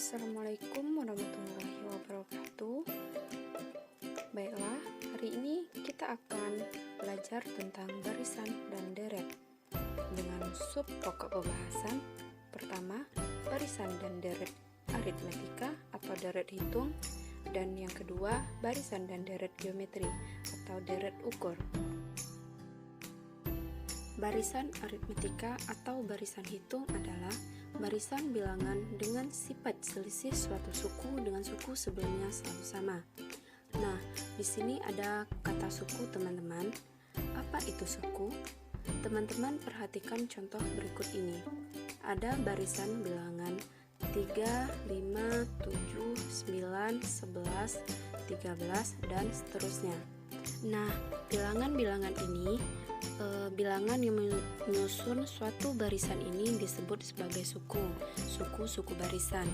Assalamualaikum warahmatullahi wabarakatuh. Baiklah, hari ini kita akan belajar tentang barisan dan deret dengan sub pokok pembahasan. Pertama, barisan dan deret aritmetika atau deret hitung, dan yang kedua, barisan dan deret geometri atau deret ukur. Barisan aritmetika atau barisan hitung adalah barisan bilangan dengan sifat selisih suatu suku dengan suku sebelumnya selalu sama. Nah, di sini ada kata suku, teman-teman. Apa itu suku? Teman-teman perhatikan contoh berikut ini. Ada barisan bilangan 3, 5, 7, 9, 11, 13, dan seterusnya. Nah, bilangan-bilangan ini bilangan yang menyusun suatu barisan ini disebut sebagai suku. Suku barisan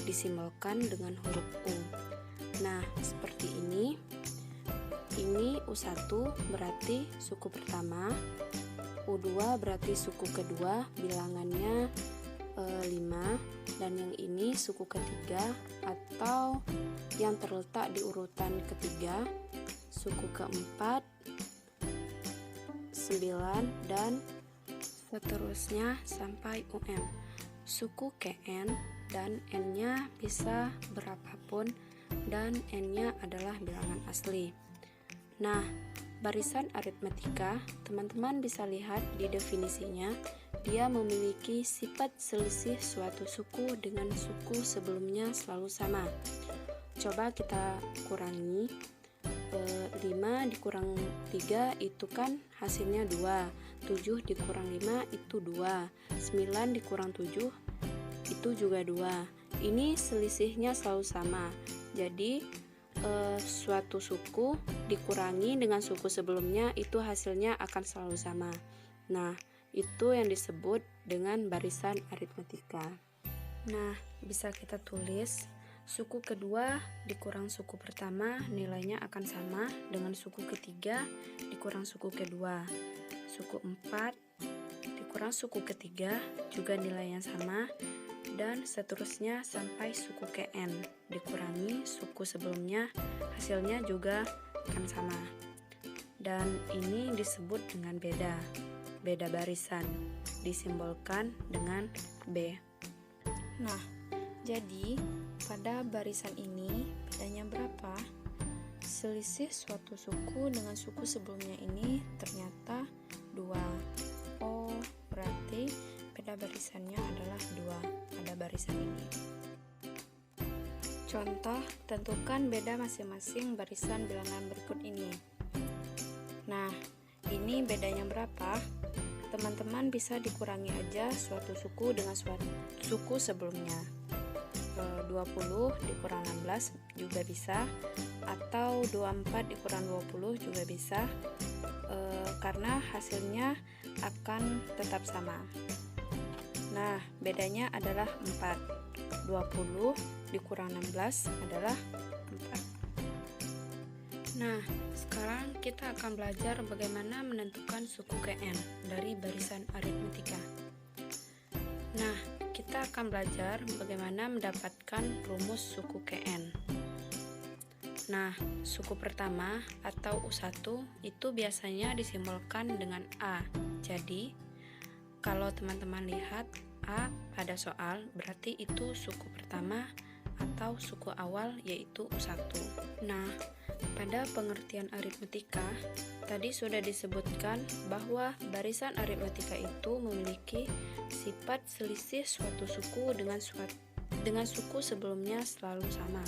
disimbolkan dengan huruf U. Nah, seperti ini. Ini U1 berarti suku pertama, U2 berarti suku kedua, bilangannya 5, dan yang ini suku ketiga atau yang terletak di urutan ketiga, suku keempat, 9, dan seterusnya sampai UM. Suku KN dan N-nya bisa berapapun dan N-nya adalah bilangan asli. Nah, barisan aritmetika, teman-teman bisa lihat di definisinya, dia memiliki sifat selisih suatu suku dengan suku sebelumnya selalu sama. Coba kita kurangi. 5 dikurang 3 itu kan hasilnya 2, 7 dikurang 5 itu 2, 9 dikurang 7 itu juga 2. Ini selisihnya selalu sama. Jadi suatu suku dikurangi dengan suku sebelumnya itu hasilnya akan selalu sama. Nah, itu yang disebut dengan barisan aritmetika. Nah, bisa kita tulis suku kedua dikurang suku pertama nilainya akan sama dengan suku ketiga dikurang suku kedua. Suku 4 dikurang suku ketiga juga nilainya sama, dan seterusnya sampai suku KN dikurangi suku sebelumnya hasilnya juga akan sama. Dan ini disebut dengan beda barisan, disimbolkan dengan B. Nah, jadi pada barisan ini bedanya berapa? Selisih suatu suku dengan suku sebelumnya ini ternyata 2. Oh, berarti beda barisannya adalah 2 pada barisan ini. Contoh, tentukan beda masing-masing barisan bilangan berikut ini. Nah, ini bedanya berapa? Teman-teman bisa dikurangi aja suatu suku dengan suatu suku sebelumnya. 20 dikurang 16 juga bisa, atau 24 dikurang 20 juga bisa, karena hasilnya akan tetap sama. Nah, bedanya adalah 4. 20 dikurang 16 adalah 4. Nah, sekarang kita akan belajar bagaimana menentukan suku KN dari barisan aritmetika. Nah, kita akan belajar bagaimana mendapatkan rumus suku KN. Nah, suku pertama atau U1 itu biasanya disimbolkan dengan A. Jadi, kalau teman-teman lihat A pada soal, berarti itu suku pertama atau suku awal, yaitu U1. Nah, pada pengertian aritmetika, tadi sudah disebutkan bahwa barisan aritmetika itu memiliki sifat selisih suatu suku dengan suku sebelumnya selalu sama.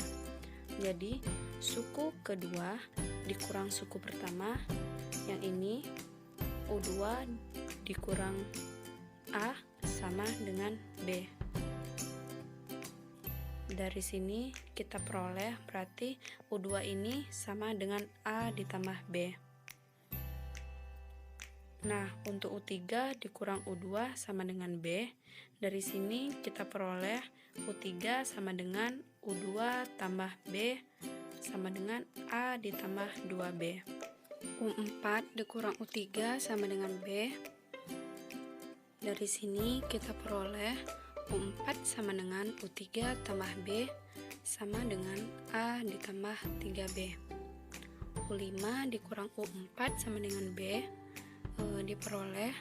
Jadi, suku kedua dikurang suku pertama, yang ini U2 dikurang A sama dengan B. Dari sini kita peroleh berarti U2 ini sama dengan A ditambah B. Nah, untuk U3 dikurang U2 sama dengan B. Dari sini kita peroleh U3 sama dengan U2 tambah B sama dengan A ditambah 2B. U4 dikurang U3 sama dengan B. Dari sini kita peroleh U4 sama dengan U3 tambah B sama dengan A ditambah 3B. U5 dikurang U4 sama dengan B, diperoleh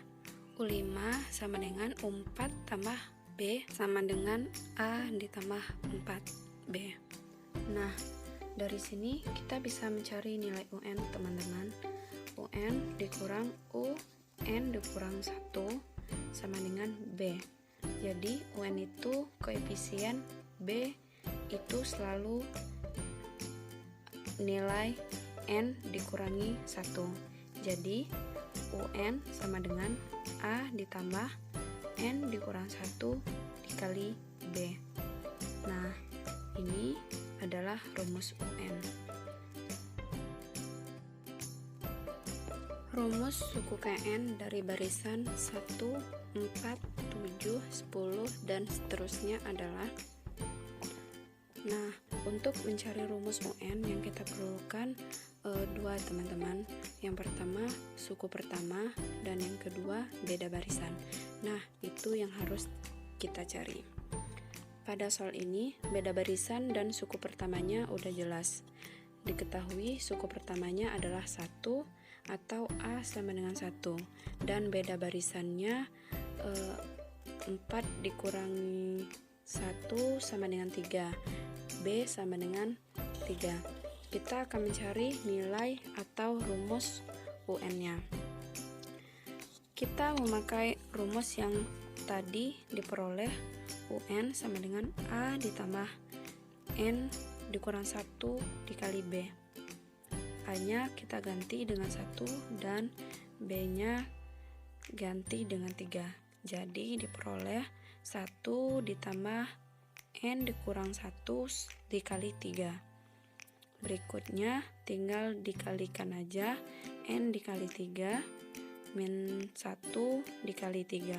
U5 sama dengan U4 tambah B sama dengan A ditambah 4B. Nah, dari sini kita bisa mencari nilai UN, teman-teman. UN dikurang UN dikurang 1 sama dengan B. Jadi UN itu koefisien, B itu selalu nilai N dikurangi 1. Jadi UN sama dengan A ditambah N dikurang 1 dikali B. Nah, ini adalah rumus UN. Rumus suku KN dari barisan 1, 4, 7, 10, dan seterusnya adalah, nah, untuk mencari rumus UN yang kita perlukan dua, teman-teman. Yang pertama suku pertama dan yang kedua beda barisan. Nah, itu yang harus kita cari. Pada soal ini beda barisan dan suku pertamanya udah jelas. Diketahui suku pertamanya adalah 1 atau A sama dengan 1, dan beda barisannya 4 dikurangi 1 sama dengan 3, B sama dengan 3. Kita akan mencari nilai atau rumus UN-nya. Kita memakai rumus yang tadi diperoleh UN sama dengan A ditambah N dikurang 1 dikali B. A-nya kita ganti dengan 1 dan B-nya ganti dengan 3. Jadi diperoleh 1 ditambah N dikurang 1 dikali 3. Berikutnya tinggal dikalikan aja, N dikali 3 min 1 dikali 3.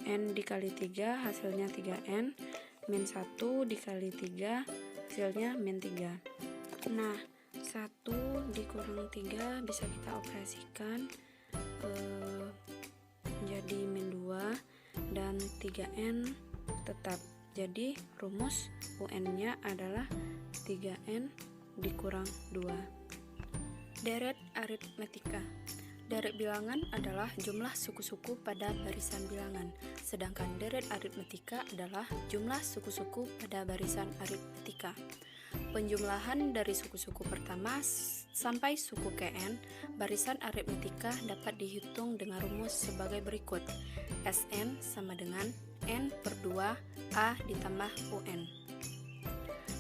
N dikali 3 hasilnya 3N, min 1 dikali 3 hasilnya min 3. Nah, 1 dikurang 3 bisa kita operasikan menjadi min 2 dan 3N tetap. Jadi rumus UN-nya adalah 3N dikurang 2. Deret aritmetika. Deret bilangan adalah jumlah suku-suku pada barisan bilangan, sedangkan deret aritmetika adalah jumlah suku-suku pada barisan aritmetika. Penjumlahan dari suku-suku pertama sampai suku KN barisan aritmetika dapat dihitung dengan rumus sebagai berikut. Sn sama dengan N per 2 A ditambah UN.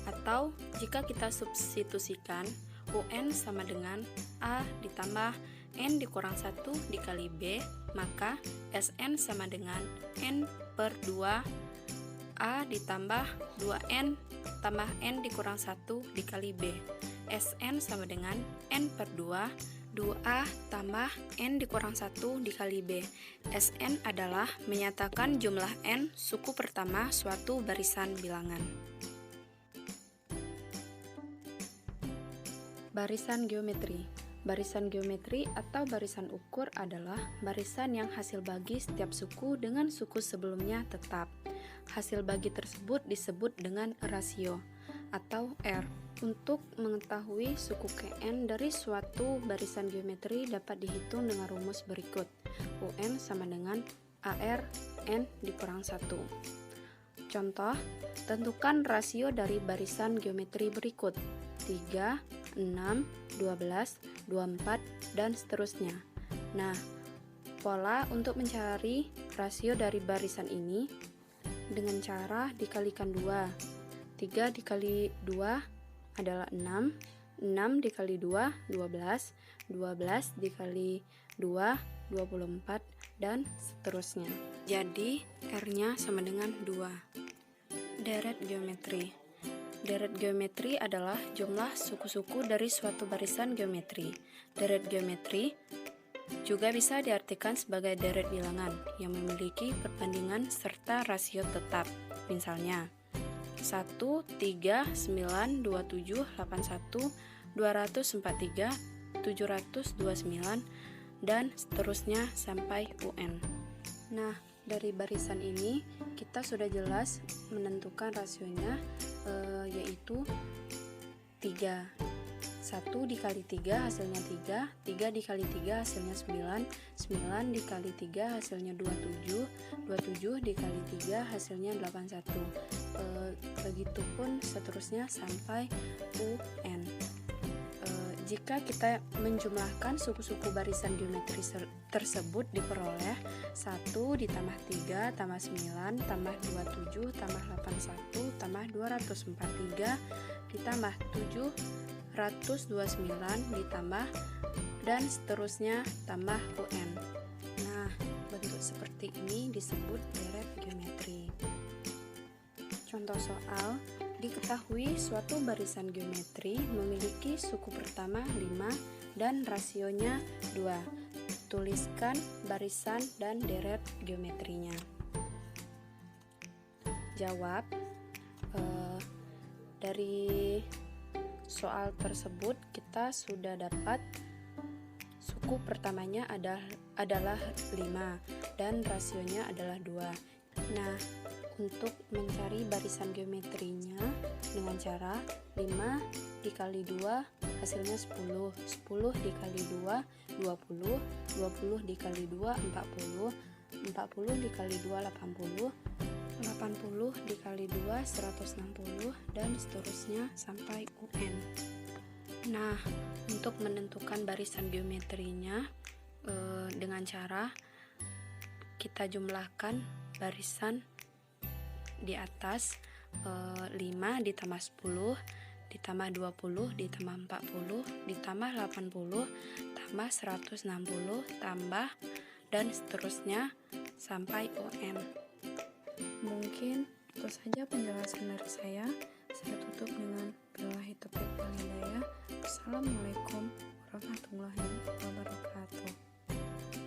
Atau jika kita substitusikan, UN sama dengan A ditambah N dikurang 1 dikali B, maka Sn sama dengan N per 2 A ditambah 2N tambah N dikurang 1 dikali B. Sn sama dengan N per 2 2A tambah N dikurang 1 dikali B. Sn adalah menyatakan jumlah N suku pertama suatu barisan bilangan. Barisan geometri. Barisan geometri atau barisan ukur adalah barisan yang hasil bagi setiap suku dengan suku sebelumnya tetap. Hasil bagi tersebut disebut dengan rasio atau R. Untuk mengetahui suku KN dari suatu barisan geometri dapat dihitung dengan rumus berikut. UN sama dengan AR N dikurang 1. Contoh, tentukan rasio dari barisan geometri berikut: 3, 6, 12, 24, dan seterusnya. Nah, pola untuk mencari rasio dari barisan ini dengan cara dikalikan 2. 3 dikali 2 adalah 6, 6 dikali 2, 12, 12 dikali 2, 24, dan seterusnya. Jadi, R-nya sama dengan 2. Deret geometri. Deret geometri adalah jumlah suku-suku dari suatu barisan geometri. Deret geometri juga bisa diartikan sebagai deret bilangan yang memiliki perbandingan serta rasio tetap. Misalnya, 1, 3, 9, 27, 81, 243, 729, dan seterusnya sampai UN. Nah, Dari barisan ini kita sudah jelas menentukan rasionya, yaitu 3. 1 dikali 3 hasilnya 3, 3 dikali 3 hasilnya 9, 9 dikali 3 hasilnya 27, 27 dikali 3 hasilnya 81. Begitupun seterusnya sampai UN. Jika kita menjumlahkan suku-suku barisan geometri tersebut diperoleh 1 ditambah 3 tambah 9 tambah 27 tambah 81 tambah 243 ditambah 729 ditambah dan seterusnya tambah UN. Nah, bentuk seperti ini disebut deret geometri. Contoh soal, diketahui suatu barisan geometri memiliki suku pertama 5 dan rasionya 2. Tuliskan barisan dan deret geometrinya. Jawab. Dari soal tersebut kita sudah dapat suku pertamanya adalah 5 dan rasionya adalah 2. Nah, untuk mencari barisan geometrinya dengan cara 5 dikali 2 hasilnya 10, 10 dikali 2 20, 20 dikali 2 40, 40 dikali 2 80, 80 dikali 2 160 dan seterusnya sampai UN. Nah, untuk menentukan barisan geometrinya dengan cara kita jumlahkan barisan di atas, 5 ditambah 10 ditambah 20 ditambah 40 ditambah 80 tambah 160 tambah dan seterusnya sampai UN. Mungkin itu saja penjelasan dari saya. Saya tutup dengan billahi taufiq wal hidayah. Assalamualaikum